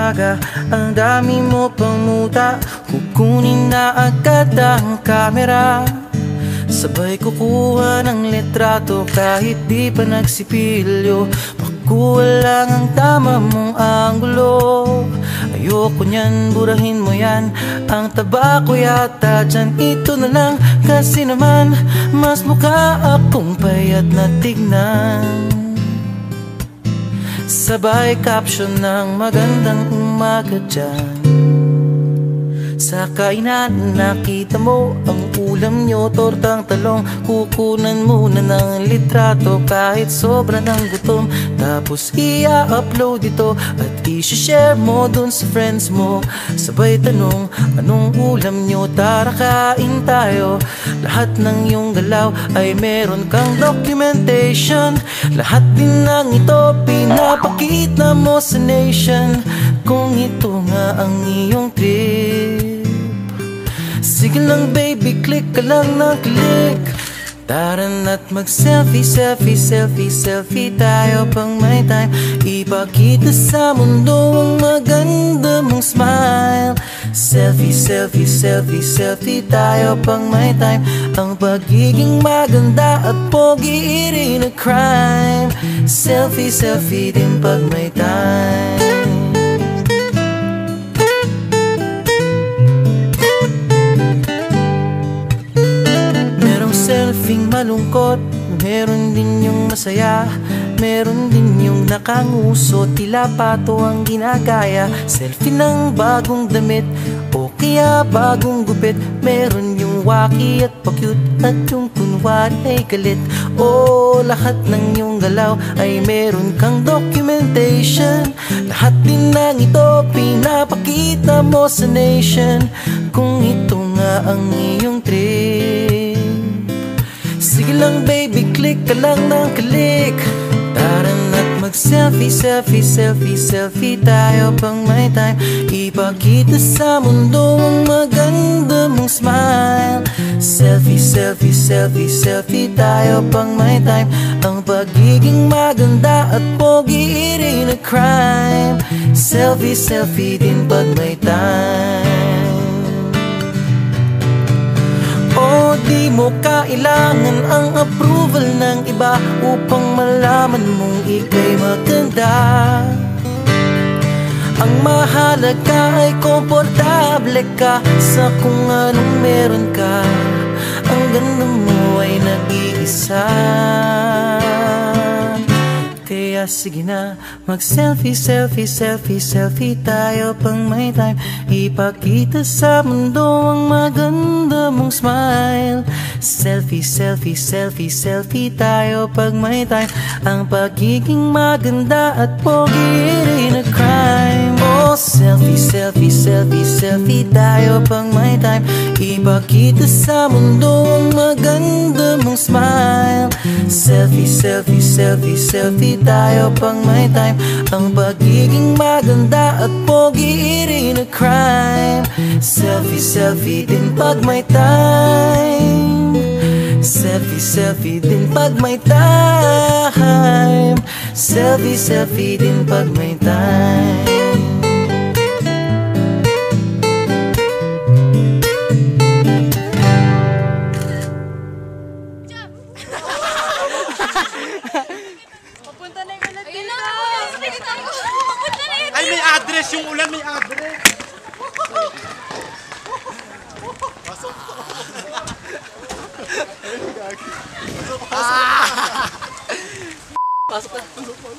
umaga, ang dami mo pang muta. Kukunin na agad ang kamera, sabay kukuha ng litrato kahit di pa nagsipilyo. Makuha lang ang tama mong anggulo. Ayoko niyan, burahin mo yan. Ang taba ko yata dyan, ito na lang. Kasi naman, mas mukha akong payat na tignan. Sabay caption ng magandang umaga dyan. Sa kainan, nakita mo ang ulam nyo, tortang talong. Kukunan muna ng litrato kahit sobra ng gutom. Tapos i-upload ito at i-share mo dun sa friends mo. Sabay tanong, anong ulam nyo? Tara kain tayo. Lahat ng iyong galaw ay meron kang documentation. Lahat din ng ito pinapakita mo sa nation. Kung ito nga ang iyong trip, sige lang baby, click ka lang ng click. Tara na't mag-selfie, selfie, selfie, selfie tayo pang may time. Ipakita sa mundo ang maganda mong smile. Selfie, selfie, selfie, selfie tayo pang may time. Ang pagiging maganda at pogi rin a crime. Selfie, selfie din pag may time. Selfing malungkot, meron din yung masaya. Meron din yung nakanguso, tila pato ang ginagaya. Selfie ng bagong damit o kaya bagong gupit. Meron yung waki at pa-cute at yung kunwari ay galit. O lahat ng yung galaw ay meron kang documentation. Lahat din ng ito pinapakita mo sa nation. Kung ito nga ang iyong trip, sige lang baby, click ka lang ng click. Tara na't mag-selfie, selfie, selfie, selfie tayo pang may time. Ipakita sa mundo ang maganda mong smile. Selfie, selfie, selfie, selfie tayo pang may time. Ang pagiging maganda at pogi rin a crime. Selfie, selfie din pag may time. O di mo kailangan ang approval ng iba upang malaman mong ika'y maganda. Ang mahalaga ay komportable ka sa kung anong meron ka. Ang ganda mo ay nag-iisa. Kaya sige na, mag-selfie, selfie, selfie, selfie tayo pang may time. Ipakita sa mundo ang maganda mong smile. Selfie, selfie, selfie, selfie tayo pag may time. Ang pagiging maganda at pogi rin a crime. Oh, selfie, selfie, selfie, selfie tayo pang may time. Ipakita sa mundo ang maganda mong smile. Selfie, selfie, selfie, selfie tayo pang may time. Ang pagiging maganda at pogi rin a crime. Selfie, selfie din pag may time. Selfie, selfie din pag may time. Selfie, selfie din pag may time. Ay, may address yung ulan, may address. Pasok. Pasok. Pasok. Pasok.